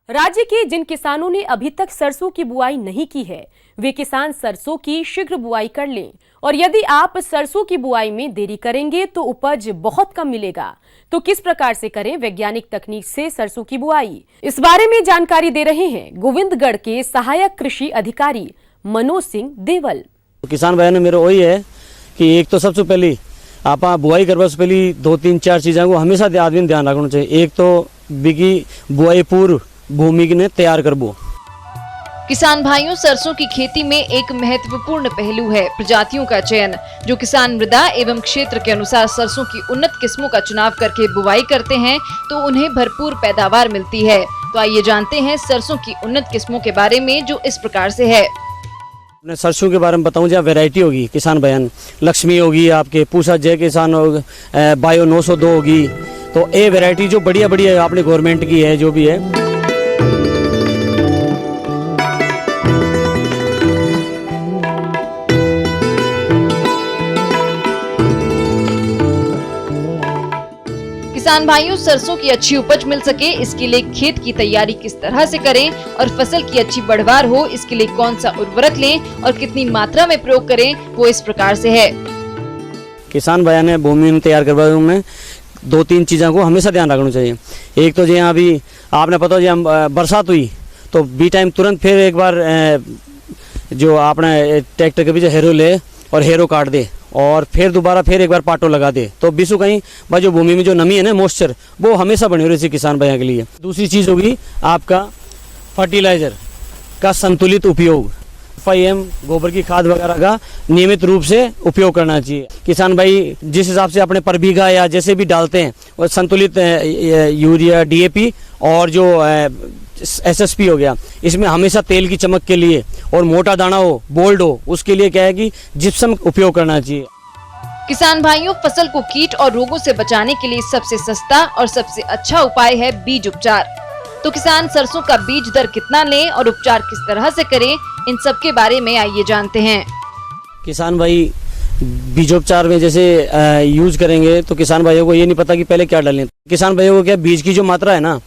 राज्य के जिन किसानों ने अभी तक सरसों की बुआई नहीं की है, वे किसान सरसों की शीघ्र बुआई कर लें। और यदि आप सरसों की बुआई में देरी करेंगे तो उपज बहुत कम मिलेगा। तो किस प्रकार से करें वैज्ञानिक तकनीक से सरसों की बुआई, इस बारे में जानकारी दे रहे हैं गोविंदगढ़ के सहायक कृषि अधिकारी मनोज सिंह देवल। किसान भाई ने मेरा वही है कि एक तो सबसे पहले आप बुआई करवा से पहले 2-3-4 चीज़ों को हमेशा आदमी ने ध्यान रखना चाहिए। एक तो बिकी बुआई पूर्व भूमि ने तैयार करबो। किसान भाइयों, सरसों की खेती में एक महत्वपूर्ण पहलू है प्रजातियों का चयन। जो किसान मृदा एवं क्षेत्र के अनुसार सरसों की उन्नत किस्मों का चुनाव करके बुवाई करते हैं तो उन्हें भरपूर पैदावार मिलती है। तो आइए जानते हैं सरसों की उन्नत किस्मों के बारे में, जो इस प्रकार से है। मैं सरसों के बारे में बताऊं, जहाँ वैरायटी होगी किसान बयान लक्ष्मी होगी, आपके पूसा जय किसान होगी, बायो 902 होगी। तो ये वैरायटी जो बढ़िया बढ़िया आपने गवर्नमेंट की है, जो भी है। किसान भाइयों, सरसों की अच्छी उपज मिल सके इसके लिए खेत की तैयारी किस तरह से करें और फसल की अच्छी बढ़वार हो इसके लिए कौन सा उर्वरक लें और कितनी मात्रा में प्रयोग करें, वो इस प्रकार से है। किसान भाई ने भूमि में तैयार करवाने में 2-3 चीज़ों को हमेशा ध्यान रखना चाहिए। एक तो जी अभी आपने पता जी बरसात हुई तो बी टाइम तुरंत फिर एक बार जो आपने ट्रैक्टर के पीछे हेरो ले और हेरो काट दे और फिर दोबारा फिर एक बार पाटो लगा दे, तो बीसू कहीं भाई जो भूमि में जो नमी है ना, मॉइस्चर, वो हमेशा बनी रही किसान भाइयों के लिए। दूसरी चीज़ होगी आपका फर्टिलाइजर का संतुलित उपयोग। FIM गोबर की खाद वगैरह का नियमित रूप से उपयोग करना चाहिए। किसान भाई जिस हिसाब से अपने पर बीघा या जैसे भी डालते हैं वो संतुलित यूरिया, DAP और जो SSP हो गया, इसमें हमेशा तेल की चमक के लिए और मोटा दाना हो, बोल्ड हो, उसके लिए क्या है कि जिप्सम उपयोग करना चाहिए। किसान भाइयों, फसल को कीट और रोगों से बचाने के लिए सबसे सस्ता और सबसे अच्छा उपाय है बीज उपचार। तो किसान सरसों का बीज दर कितना लें और उपचार किस तरह से करें, इन सब के बारे में आइए जानते हैं। किसान भाई बीजोपचार में जैसे यूज करेंगे तो किसान भाइयों को ये नहीं पता कि पहले क्या डालें। किसान भाइयों को क्या बीज की जो मात्रा है ना,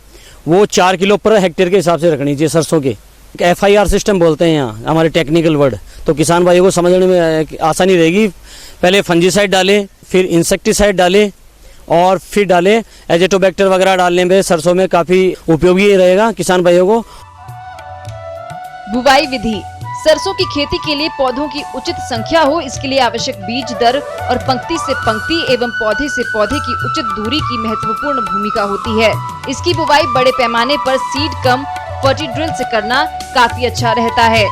वो 4 किलो पर हेक्टेयर के हिसाब से रखनी चाहिए सरसों के। FIR सिस्टम बोलते हैं यहाँ हमारे टेक्निकल वर्ड, तो किसान भाइयों को समझने में आसानी रहेगी। पहले फंजीसाइड डालें, फिर इंसेक्टिसाइड डालें और फिर डालें एजेटोबैक्टर वगैरह डालने में सरसों में काफ़ी उपयोगी रहेगा किसान भाइयों को। बुवाई विधि। सरसों की खेती के लिए पौधों की उचित संख्या हो इसके लिए आवश्यक बीज दर और पंक्ति से पंक्ति एवं पौधे से पौधे की उचित दूरी की महत्वपूर्ण भूमिका होती है। इसकी बुवाई बड़े पैमाने पर सीड कम फर्टी ड्रिल से करना काफी अच्छा रहता है।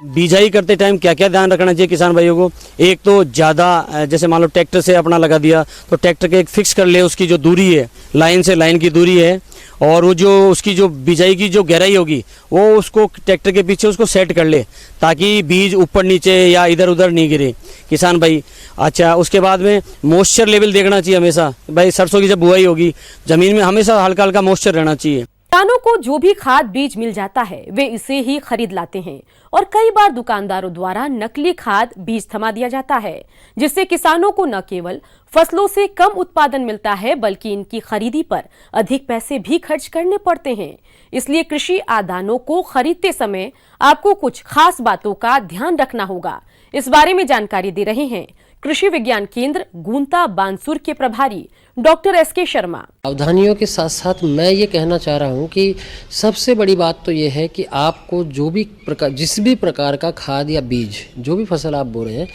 बीजाई करते टाइम क्या क्या ध्यान रखना चाहिए किसान भाइयों को? एक तो ज़्यादा जैसे मान लो ट्रैक्टर से अपना लगा दिया तो ट्रैक्टर के एक फिक्स कर ले, उसकी जो दूरी है लाइन से लाइन की दूरी है, और वो जो उसकी जो बिजाई की जो गहराई होगी वो उसको ट्रैक्टर के पीछे उसको सेट कर ले ताकि बीज ऊपर नीचे या इधर उधर नहीं गिरे किसान भाई। अच्छा, उसके बाद में मॉइस्चर लेवल देखना चाहिए हमेशा। भाई सरसों की जब बुआई होगी ज़मीन में हमेशा हल्का हल्का मॉइस्चर रहना चाहिए। किसानों को जो भी खाद बीज मिल जाता है वे इसे ही खरीद लाते हैं और कई बार दुकानदारों द्वारा नकली खाद बीज थमा दिया जाता है, जिससे किसानों को न केवल फसलों से कम उत्पादन मिलता है बल्कि इनकी खरीदी पर अधिक पैसे भी खर्च करने पड़ते हैं। इसलिए कृषि आदानों को खरीदते समय आपको कुछ खास बातों का ध्यान रखना होगा। इस बारे में जानकारी दे रहे हैं कृषि विज्ञान केंद्र गूंता बानसूर के प्रभारी डॉक्टर SK शर्मा। सावधानियों के साथ साथ मैं ये कहना चाह रहा हूँ कि सबसे बड़ी बात तो ये है कि आपको जो भी प्रकार जिस भी प्रकार का खाद या बीज जो भी फसल आप बो रहे हैं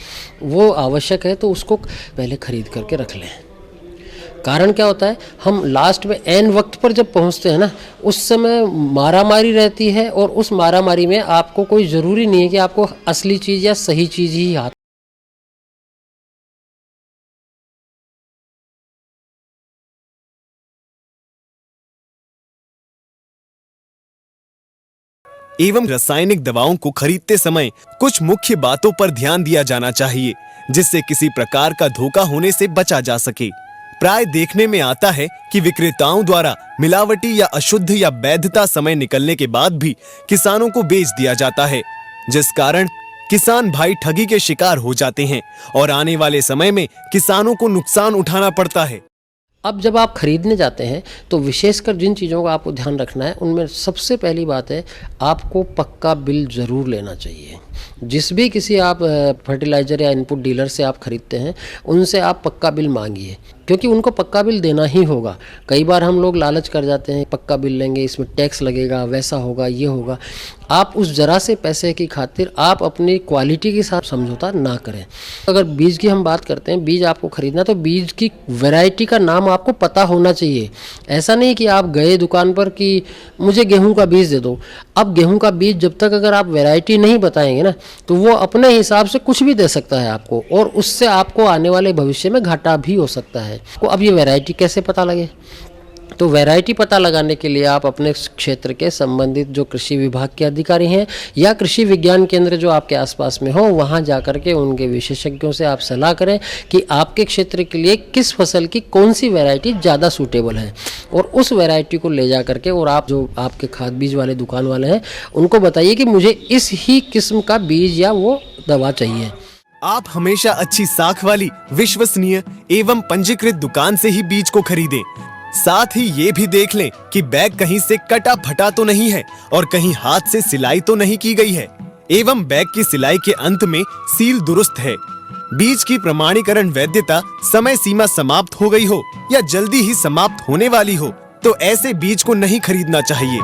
वो आवश्यक है तो उसको पहले खरीद करके रख लें। कारण क्या होता है, हम लास्ट में एन वक्त पर जब पहुंचते हैं ना, उस समय मारामारी रहती है और उस मारामारी में आपको कोई ज़रूरी नहीं है कि आपको असली चीज़ या सही चीज़ ही हाथ। एवं रासायनिक दवाओं को खरीदते समय कुछ मुख्य बातों पर ध्यान दिया जाना चाहिए जिससे किसी प्रकार का धोखा होने से बचा जा सके। प्राय देखने में आता है कि विक्रेताओं द्वारा मिलावटी या अशुद्ध या वैधता समय निकलने के बाद भी किसानों को बेच दिया जाता है, जिस कारण किसान भाई ठगी के शिकार हो जाते हैं और आने वाले समय में किसानों को नुकसान उठाना पड़ता है। अब जब आप खरीदने जाते हैं तो विशेषकर जिन चीज़ों का आपको ध्यान रखना है उनमें सबसे पहली बात है, आपको पक्का बिल ज़रूर लेना चाहिए। जिस भी किसी आप फर्टिलाइज़र या इनपुट डीलर से आप खरीदते हैं उनसे आप पक्का बिल मांगिए, क्योंकि उनको पक्का बिल देना ही होगा। कई बार हम लोग लालच कर जाते हैं, पक्का बिल लेंगे, इसमें टैक्स लगेगा, वैसा होगा, ये होगा। आप उस ज़रा से पैसे की खातिर आप अपनी क्वालिटी के साथ समझौता ना करें। अगर बीज की हम बात करते हैं, बीज आपको खरीदना तो बीज की वैरायटी का नाम आपको पता होना चाहिए। ऐसा नहीं कि आप गए दुकान पर कि मुझे गेहूं का बीज दे दो। अब गेहूं का बीज जब तक अगर आप वैरायटी नहीं बताएंगे ना तो वो अपने हिसाब से कुछ भी दे सकता है आपको, और उससे आपको आने वाले भविष्य में घाटा भी हो सकता है। तो अब ये वैरायटी कैसे पता लगे? तो वैरायटी पता लगाने के लिए आप अपने क्षेत्र के संबंधित जो कृषि विभाग के अधिकारी हैं या कृषि विज्ञान केंद्र जो आपके आसपास में हो, वहां जाकर के उनके विशेषज्ञों से आप सलाह करें कि आपके क्षेत्र के लिए किस फसल की कौन सी वैरायटी ज़्यादा सूटेबल है, और उस वैरायटी को ले जा करके और आप जो आपके खाद बीज वाले दुकान वाले हैं उनको बताइए कि मुझे इस ही किस्म का बीज या वो दवा चाहिए। आप हमेशा अच्छी साख वाली, विश्वसनीय एवं पंजीकृत दुकान से ही बीज को खरीदें। साथ ही ये भी देख लें कि बैग कहीं से कटा फटा तो नहीं है और कहीं हाथ से सिलाई तो नहीं की गई है, एवं बैग की सिलाई के अंत में सील दुरुस्त है। बीज की प्रमाणीकरण वैधता समय सीमा समाप्त हो गई हो या जल्दी ही समाप्त होने वाली हो तो ऐसे बीज को नहीं खरीदना चाहिए।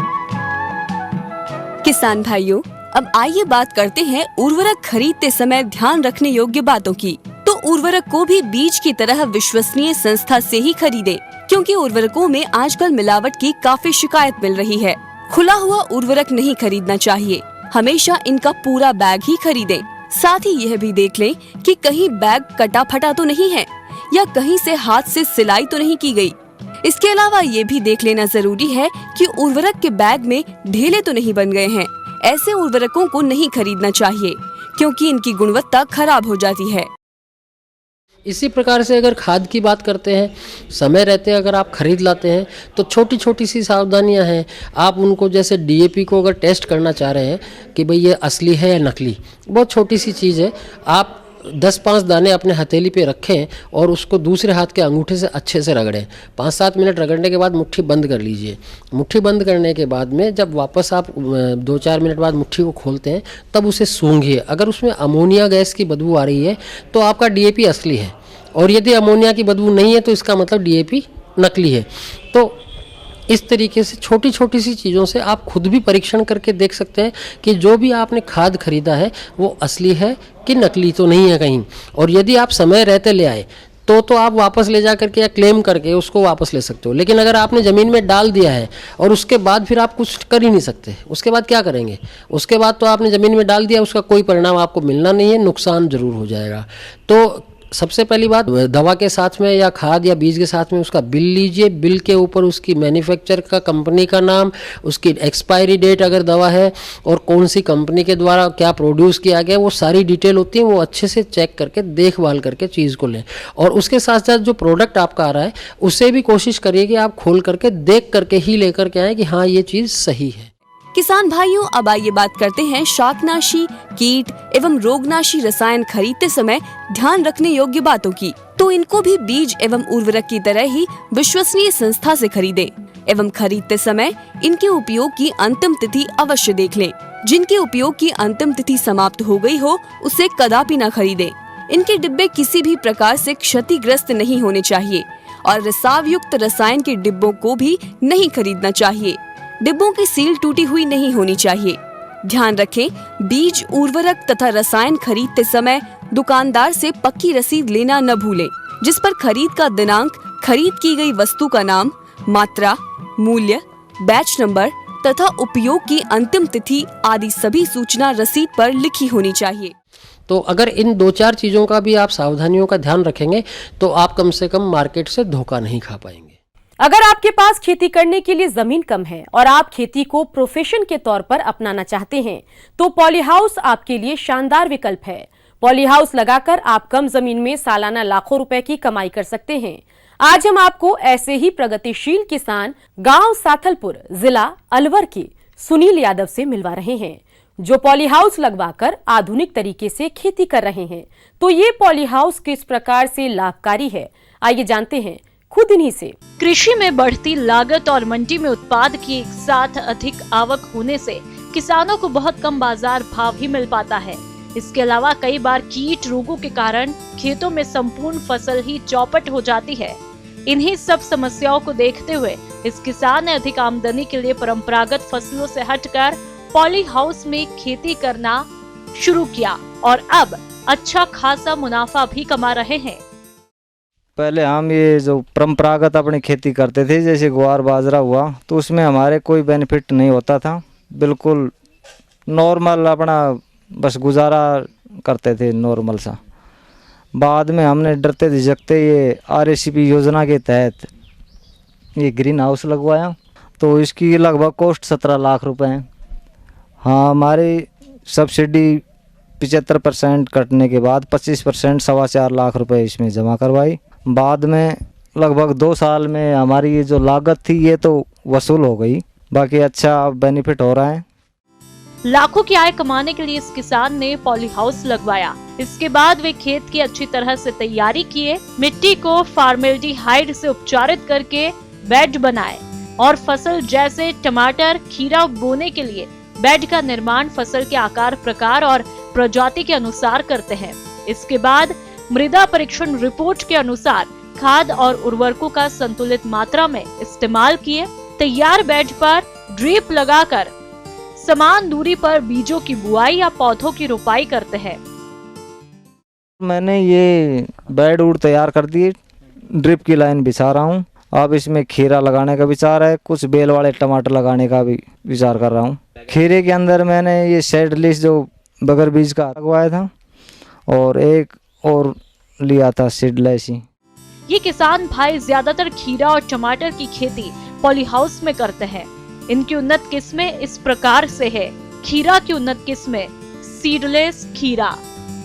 किसान भाइयों, अब आइए बात करते हैं उर्वरक खरीदते समय ध्यान रखने योग्य बातों की। तो उर्वरक को भी बीज की तरह विश्वसनीय संस्था से ही खरीदें, क्योंकि उर्वरकों में आजकल मिलावट की काफी शिकायत मिल रही है। खुला हुआ उर्वरक नहीं खरीदना चाहिए, हमेशा इनका पूरा बैग ही खरीदें। साथ ही यह भी देख लें कि कहीं बैग कटा फटा तो नहीं है या कहीं से हाथ से सिलाई तो नहीं की गई। इसके अलावा ये भी देख लेना जरूरी है कि उर्वरक के बैग में ढेले तो नहीं बन गए हैं। ऐसे उर्वरकों को नहीं खरीदना चाहिए, क्योंकि इनकी गुणवत्ता खराब हो जाती है। इसी प्रकार से अगर खाद की बात करते हैं, समय रहते अगर आप खरीद लाते हैं तो छोटी छोटी सी सावधानियां हैं। आप उनको जैसे डीएपी को अगर टेस्ट करना चाह रहे हैं कि भाई ये असली है या नकली, बहुत छोटी सी चीज़ है। आप 10-5 दाने अपने हथेली पे रखें और उसको दूसरे हाथ के अंगूठे से अच्छे से रगड़ें। 5-7 मिनट रगड़ने के बाद मुट्ठी बंद कर लीजिए। मुट्ठी बंद करने के बाद में जब वापस आप 2-4 मिनट बाद मुट्ठी को खोलते हैं तब उसे सूंघिए। अगर उसमें अमोनिया गैस की बदबू आ रही है तो आपका डीएपी असली है, और यदि अमोनिया की बदबू नहीं है तो इसका मतलब डीएपी नकली है। तो इस तरीके से छोटी छोटी सी चीज़ों से आप खुद भी परीक्षण करके देख सकते हैं कि जो भी आपने खाद खरीदा है वो असली है कि नकली तो नहीं है कहीं। और यदि आप समय रहते ले आए तो आप वापस ले जा करके या क्लेम करके उसको वापस ले सकते हो। लेकिन अगर आपने ज़मीन में डाल दिया है और उसके बाद फिर आप कुछ कर ही नहीं सकते, उसके बाद क्या करेंगे? उसके बाद तो आपने ज़मीन में डाल दिया, उसका कोई परिणाम आपको मिलना नहीं है, नुकसान ज़रूर हो जाएगा। तो सबसे पहली बात, दवा के साथ में या खाद या बीज के साथ में उसका बिल लीजिए। बिल के ऊपर उसकी मैन्युफैक्चर का, कंपनी का नाम, उसकी एक्सपायरी डेट अगर दवा है और कौन सी कंपनी के द्वारा क्या प्रोड्यूस किया गया, वो सारी डिटेल होती है। वो अच्छे से चेक करके देखभाल करके चीज़ को लें। और उसके साथ साथ जो प्रोडक्ट आपका आ रहा है उसे भी कोशिश करिए कि आप खोल करके देख करके ही लेकर के आएँ कि हाँ ये चीज़ सही है। किसान भाइयों, अब आइए बात करते हैं शाकनाशी, कीट एवं रोगनाशी रसायन खरीदते समय ध्यान रखने योग्य बातों की। तो इनको भी बीज एवं उर्वरक की तरह ही विश्वसनीय संस्था से खरीदें एवं खरीदते समय इनके उपयोग की अंतिम तिथि अवश्य देख लें। जिनके उपयोग की अंतिम तिथि समाप्त हो गई हो उसे कदापि न खरीदें। इनके डिब्बे किसी भी प्रकार से क्षतिग्रस्त नहीं होने चाहिए और रिसाव युक्त रसायन के डिब्बों को भी नहीं खरीदना चाहिए। डिब्बों की सील टूटी हुई नहीं होनी चाहिए। ध्यान रखें, बीज, उर्वरक तथा रसायन खरीदते समय दुकानदार से पक्की रसीद लेना न भूलें, जिस पर खरीद का दिनांक, खरीद की गई वस्तु का नाम, मात्रा, मूल्य, बैच नंबर तथा उपयोग की अंतिम तिथि आदि सभी सूचना रसीद पर लिखी होनी चाहिए। तो अगर इन 2-4 चीज़ों का भी आप सावधानियों का ध्यान रखेंगे तो आप कम से कम मार्केट से धोखा नहीं खा पाएंगे। अगर आपके पास खेती करने के लिए जमीन कम है और आप खेती को प्रोफेशन के तौर पर अपनाना चाहते हैं तो पॉली हाउस आपके लिए शानदार विकल्प है। पॉली हाउस लगाकर आप कम जमीन में सालाना लाखों रुपए की कमाई कर सकते हैं। आज हम आपको ऐसे ही प्रगतिशील किसान गांव साथलपुर, जिला अलवर के सुनील यादव से मिलवा रहे हैं, जो पॉली हाउस लगवाकर आधुनिक तरीके से खेती कर रहे हैं। तो ये पॉली हाउस किस प्रकार से लाभकारी है, आइए जानते हैं खुद इन्हीं से। कृषि में बढ़ती लागत और मंडी में उत्पाद की एक साथ अधिक आवक होने से किसानों को बहुत कम बाजार भाव ही मिल पाता है। इसके अलावा कई बार कीट रोगों के कारण खेतों में संपूर्ण फसल ही चौपट हो जाती है। इन्हीं सब समस्याओं को देखते हुए इस किसान ने अधिक आमदनी के लिए परंपरागत फसलों से हटकर पॉली हाउस में खेती करना शुरू किया और अब अच्छा खासा मुनाफा भी कमा रहे हैं। पहले हम ये जो परंपरागत अपनी खेती करते थे, जैसे ग्वार बाजरा हुआ, तो उसमें हमारे कोई बेनिफिट नहीं होता था। बिल्कुल नॉर्मल अपना बस गुजारा करते थे, नॉर्मल सा। बाद में हमने डरते झिझकते ये RACP योजना के तहत ये ग्रीन हाउस लगवाया, तो इसकी लगभग कॉस्ट 17 लाख रुपए है। हाँ, हमारी सब्सिडी 75% कटने के बाद 25% 4.25 लाख रुपए इसमें जमा करवाई। बाद में लगभग 2 साल में हमारी ये जो लागत थी ये तो वसूल हो गई। बाकी अच्छा बेनिफिट हो रहा है। लाखों की आय कमाने के लिए इस किसान ने पॉली हाउस लगवाया। इसके बाद वे खेत की अच्छी तरह से तैयारी किए, मिट्टी को फार्मेल्डिहाइड से उपचारित करके बेड बनाए और फसल जैसे टमाटर, खीरा बोने के लिए बेड का निर्माण फसल के आकार, प्रकार और प्रजाति के अनुसार करते हैं। इसके बाद मृदा परीक्षण रिपोर्ट के अनुसार खाद और उर्वरकों का संतुलित मात्रा में इस्तेमाल किए तैयार बेड पर ड्रिप लगाकर समान दूरी पर बीजों की बुआई या पौधों की रोपाई करते हैं। मैंने ये बेड उड़ तैयार कर दिए, ड्रिप की लाइन बिछा रहा हूँ। अब इसमें खीरा लगाने का विचार है, कुछ बेल वाले टमाटर लगाने का भी विचार कर रहा हूँ। खीरे के अंदर मैंने ये सीडलेस जो बगैर बीज का लगवाया था और एक और लिया था सीडलेस ही। ये किसान भाई ज्यादातर खीरा और टमाटर की खेती पॉली हाउस में करते हैं। इनकी उन्नत किस्में इस प्रकार से है। खीरा की उन्नत किस्में सीडलेस खीरा,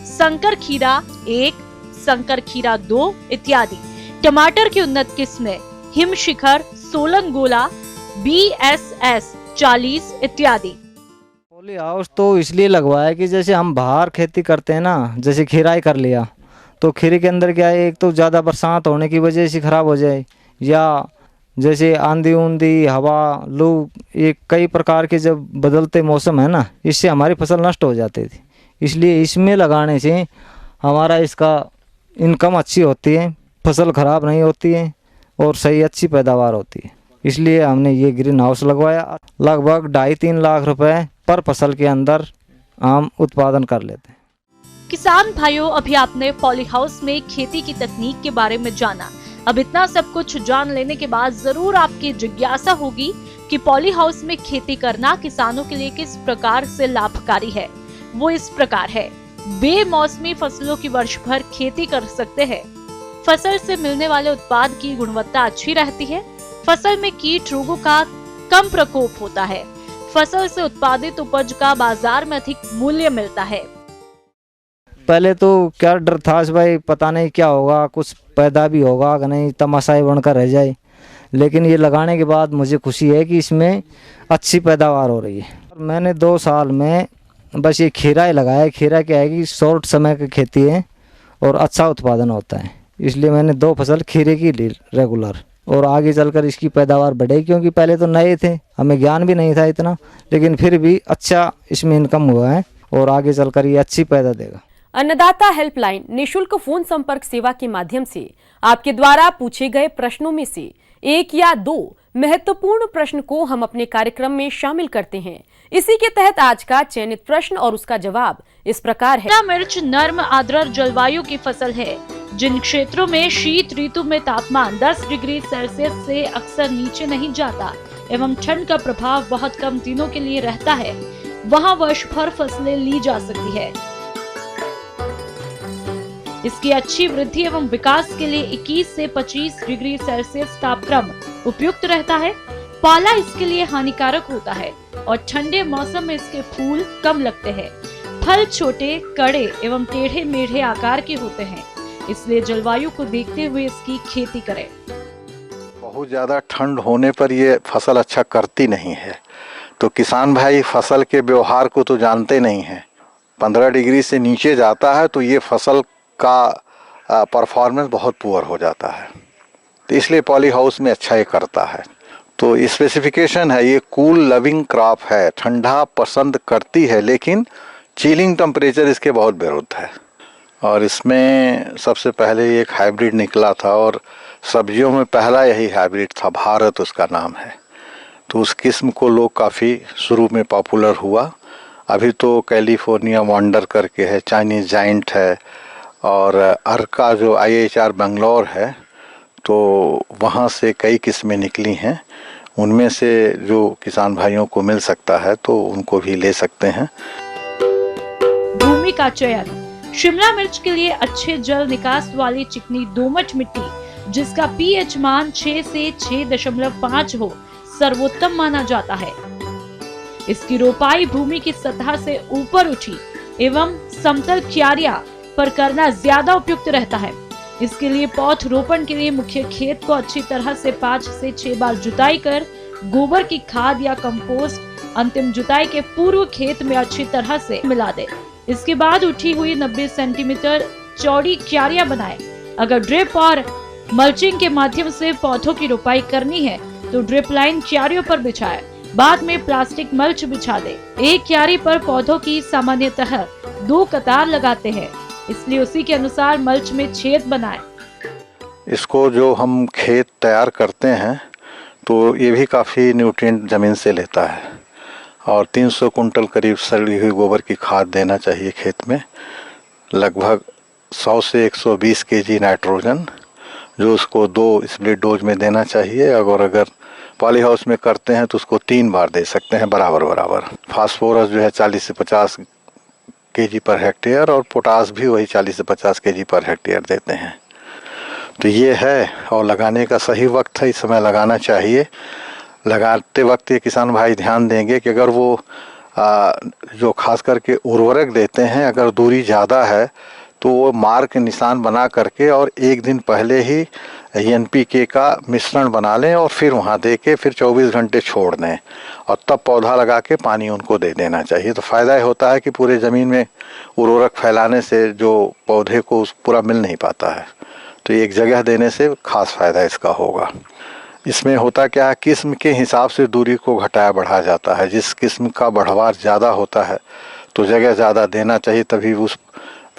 संकर खीरा 1, संकर खीरा 2 इत्यादि। टमाटर की उन्नत किस्में हिमशिखर, सोलंग गोला, BSS 40 इत्यादि। पॉली हाउस तो इसलिए लगवाया कि जैसे हम बाहर खेती करते हैं ना, जैसे खीरा ही कर लिया तो खीरे के अंदर क्या है, एक तो ज़्यादा बरसात होने की वजह से ख़राब हो जाए, या जैसे आंधी ऊंधी, हवा, लू, ये कई प्रकार के जब बदलते मौसम है ना, इससे हमारी फसल नष्ट हो जाती थी। इसलिए इसमें लगाने से हमारा इसका इनकम अच्छी होती है, फसल ख़राब नहीं होती है और सही अच्छी पैदावार होती है। इसलिए हमने ये ग्रीन हाउस लगवाया। लगभग 2.5-3 लाख रुपए पर फसल के अंदर हम उत्पादन कर लेते हैं। किसान भाइयों, अभी आपने पॉली हाउस में खेती की तकनीक के बारे में जाना। अब इतना सब कुछ जान लेने के बाद जरूर आपकी जिज्ञासा होगी कि पॉली हाउस में खेती करना किसानों के लिए किस प्रकार से लाभकारी है। वो इस प्रकार है, बेमौसमी फसलों की वर्ष भर खेती कर सकते हैं। फसल से मिलने वाले उत्पाद की गुणवत्ता अच्छी रहती है। फसल में कीट रोगों का कम प्रकोप होता है। फसल से उत्पादित उपज का बाजार में अधिक मूल्य मिलता है। पहले तो क्या डर था भाई, पता नहीं क्या होगा, कुछ पैदा भी होगा कि नहीं, तमाशाई बनकर रह जाए। लेकिन ये लगाने के बाद मुझे खुशी है कि इसमें अच्छी पैदावार हो रही है। मैंने 2 साल में बस ये खीरा ही लगाया। खीरा क्या है कि शॉर्ट समय की खेती है और अच्छा उत्पादन होता है, इसलिए मैंने 2 फसल खीरे की ली रेगुलर। और आगे चलकर इसकी पैदावार बढ़ेगी, क्योंकि पहले तो नए थे, हमें ज्ञान भी नहीं था इतना, लेकिन फिर भी अच्छा इसमें इनकम हुआ है और आगे चलकर ये अच्छी पैदा देगा। अन्नदाता हेल्पलाइन निशुल्क फोन संपर्क सेवा के माध्यम से आपके द्वारा पूछे गए प्रश्नों में से 1 या 2 महत्वपूर्ण प्रश्न को हम अपने कार्यक्रम में शामिल करते हैं। इसी के तहत आज का चयनित प्रश्न और उसका जवाब इस प्रकार है। शिमला मिर्च नर्म आर्द्र जलवायु की फसल है। जिन क्षेत्रों में शीत ऋतु में तापमान 10 डिग्री सेल्सियस से अक्सर नीचे नहीं जाता एवं ठंड का प्रभाव बहुत कम दिनों के लिए रहता है, वहां वर्ष भर फसलें ली जा सकती है। इसकी अच्छी वृद्धि एवं विकास के लिए 21 से 25 डिग्री सेल्सियस तापक्रम उपयुक्त रहता है। पाला इसके लिए हानिकारक होता है और ठंडे मौसम में इसके फूल कम लगते हैं। फल छोटे, कड़े एवं टेढ़े मेढ़े आकार के होते हैं, इसलिए जलवायु को देखते हुए इसकी खेती करें। बहुत ज़्यादा ठंड होने पर ये फसल अच्छा करती नहीं है, तो किसान भाई फसल के व्यवहार को तो जानते नहीं हैं। 15 डिग्री से नीचे जाता है तो ये फसल का परफॉर्मेंस बहुत पुअर हो जाता है। तो इसलिए पॉली हाउस में अच्छा ये करता है। तो स्पेसिफिकेशन है, ये कूल लविंग क्रॉप है, ठंडा पसंद करती है, लेकिन चिलिंग टेम्परेचर इसके बहुत विरुद्ध है। और इसमें सबसे पहले एक हाइब्रिड निकला था और सब्जियों में पहला यही हाइब्रिड था, भारत उसका नाम है। तो उस किस्म को लोग काफ़ी शुरू में पॉपुलर हुआ। अभी तो कैलिफोर्निया वंडर करके है, चाइनीज जाइंट है, और अर्का जो IHR बेंगलोर है, तो वहाँ से कई किस्में निकली हैं। उनमें से जो किसान भाइयों को मिल सकता है तो उनको भी ले सकते हैं। भूमि का चयन। शिमला मिर्च के लिए अच्छे जल निकास वाली चिकनी दोमट मिट्टी जिसका pH मान 6 से 6.5 हो सर्वोत्तम माना जाता है। इसकी रोपाई भूमि की सतह से ऊपर उठी एवं समतल क्यारियां पर करना ज्यादा उपयुक्त रहता है। इसके लिए पौध रोपण के लिए मुख्य खेत को अच्छी तरह से 5 से 6 बार जुताई कर गोबर की खाद या कंपोस्ट अंतिम जुताई के पूर्व खेत में अच्छी तरह से मिला दे। इसके बाद उठी हुई 90 सेंटीमीटर चौड़ी क्यारियां बनाए। अगर ड्रिप और मल्चिंग के माध्यम से पौधों की रोपाई करनी है तो ड्रिप लाइन क्यारियों पर बिछाए, बाद में प्लास्टिक मल्च बिछा दे। एक क्यारी पर पौधों की सामान्यतः 2 कतार लगाते हैं, इसलिए उसी के अनुसार मल्च में छेद बनाएं। इसको जो हम खेत तैयार करते हैं तो ये भी काफ़ी न्यूट्रिएंट ज़मीन से लेता है, और 300 कुंटल करीब सड़ी हुई गोबर की खाद देना चाहिए खेत में। लगभग 100 से 120 केजी नाइट्रोजन, जो उसको 2 स्प्लिट डोज में देना चाहिए। अगर पॉली हाउस में करते हैं तो उसको 3 बार दे सकते हैं बराबर। फास्फोरस जो है 40 से 50 केजी पर हेक्टेयर, और पोटास भी वही 40 से 50 केजी पर हेक्टेयर देते हैं। तो ये है, और लगाने का सही वक्त है, इस समय लगाना चाहिए। लगाते वक्त ये किसान भाई ध्यान देंगे कि अगर वो जो खास करके उर्वरक देते हैं, अगर दूरी ज़्यादा है तो वो मार्क निशान बना करके और एक दिन पहले ही NPK का मिश्रण बना लें और फिर वहाँ दे के फिर 24 घंटे छोड़ दें, और तब पौधा लगा के पानी उनको दे देना चाहिए। तो फ़ायदा होता है कि पूरे ज़मीन में उर्वरक फैलाने से जो पौधे को पूरा मिल नहीं पाता है, तो एक जगह देने से खास फ़ायदा इसका होगा। इसमें होता क्या है, किस्म के हिसाब से दूरी को घटाया बढ़ाया जाता है। जिस किस्म का बढ़वार ज़्यादा होता है तो जगह ज़्यादा देना चाहिए, तभी उस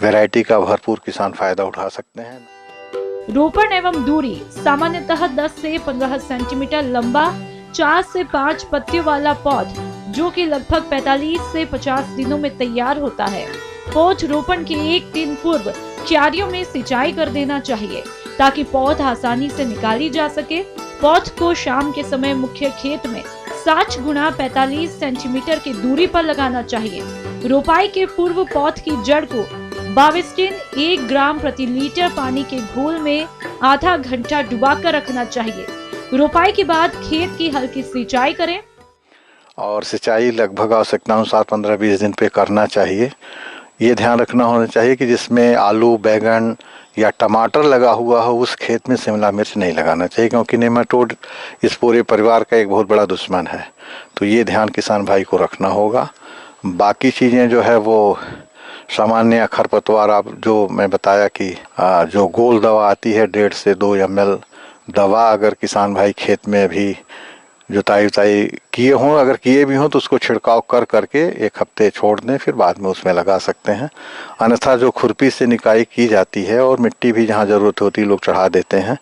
वैरायटी का भरपूर किसान फायदा उठा सकते हैं। रोपण एवं दूरी सामान्यतः 10 से 15 सेंटीमीटर लंबा 4 से 5 पत्तियों वाला पौध जो कि लगभग 45 से 50 दिनों में तैयार होता है। पौध रोपण के 1 दिन पूर्व क्यारियों में सिंचाई कर देना चाहिए ताकि पौध आसानी से निकाली जा सके। पौध को शाम के समय मुख्य खेत में 60 गुणा 45 सेंटीमीटर की दूरी पर लगाना चाहिए। रोपाई के पूर्व पौध की जड़ को बाविस्टिन 1 ग्राम प्रति लीटर पानी के घोल में आधा घंटा डुबाकर रखना चाहिए। रोपाई के बाद खेत की हल्की सिंचाई करें, और सिंचाई लगभग आवश्यकता अनुसार 15-20 दिन पे करना चाहिए। ये ध्यान रखना होना चाहिए कि जिसमें आलू, बैगन या टमाटर लगा हुआ हो उस खेत में शिमला मिर्च नहीं लगाना चाहिए, क्योंकि नेमाटोड इस पूरे परिवार का एक बहुत बड़ा दुश्मन है। तो ये ध्यान किसान भाई को रखना होगा। बाकी चीज़ें जो है वो सामान्य खरपतवार, आप जो मैं बताया कि जो गोल दवा आती है 1.5 से 2 ml दवा, अगर किसान भाई खेत में अभी जुताई किए हों, अगर किए भी हों तो उसको छिड़काव करके 1 हफ्ते छोड़ दें, फिर बाद में उसमें लगा सकते हैं। अन्यथा जो खुरपी से निकाई की जाती है और मिट्टी भी जहाँ ज़रूरत होती है लोग चढ़ा देते हैं,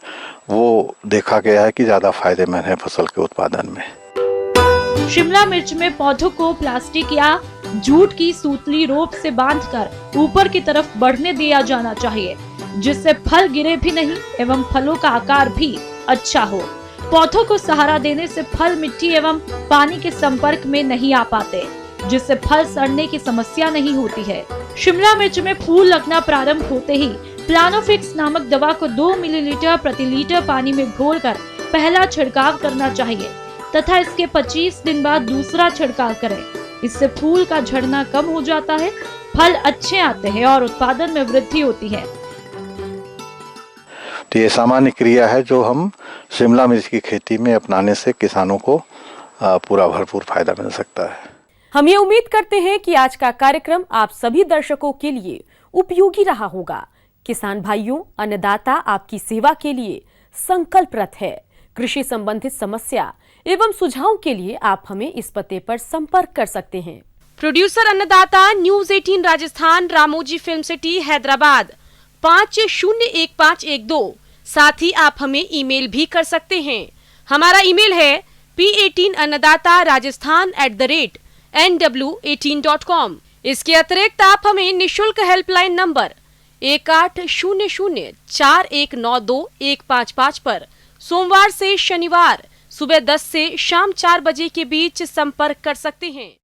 वो देखा गया है कि ज़्यादा फायदेमंद है फसल के उत्पादन में। शिमला मिर्च में पौधों को प्लास्टिक या जूट की सूतली रोप से बांधकर ऊपर की तरफ बढ़ने दिया जाना चाहिए, जिससे फल गिरे भी नहीं एवं फलों का आकार भी अच्छा हो। पौधों को सहारा देने से फल मिट्टी एवं पानी के संपर्क में नहीं आ पाते, जिससे फल सड़ने की समस्या नहीं होती है। शिमला मिर्च में फूल लगना प्रारंभ होते ही प्लानोफिक्स नामक दवा को 2 मिलीलीटर प्रति लीटर पानी में घोलकर पहला छिड़काव करना चाहिए तथा इसके 25 दिन बाद दूसरा छिड़काव करें। इससे फूल का झड़ना कम हो जाता है, फल अच्छे आते हैं और उत्पादन में वृद्धि होती है। तो ये सामान्य क्रिया है जो हम शिमला मिर्च की खेती में अपनाने से किसानों को पूरा भरपूर फायदा मिल सकता है। हम ये उम्मीद करते हैं कि आज का कार्यक्रम आप सभी दर्शकों के लिए उपयोगी रहा होगा। किसान भाइयों, अन्नदाता आपकी सेवा के लिए संकल्परत है। कृषि संबंधित समस्या एवं सुझाव के लिए आप हमें इस पते पर संपर्क कर सकते हैं। प्रोड्यूसर अन्नदाता news 18 Rajasthan, Ramoji film city, Hyderabad 501512। साथ ही आप हमें ईमेल भी कर सकते हैं। हमारा ईमेल है p18annadatarajasthan@nw18.com। इसके अतिरिक्त आप हमें निशुल्क हेल्पलाइन नंबर 180041921555 पर सोमवार से शनिवार सुबह 10 से शाम 4 बजे के बीच संपर्क कर सकते हैं।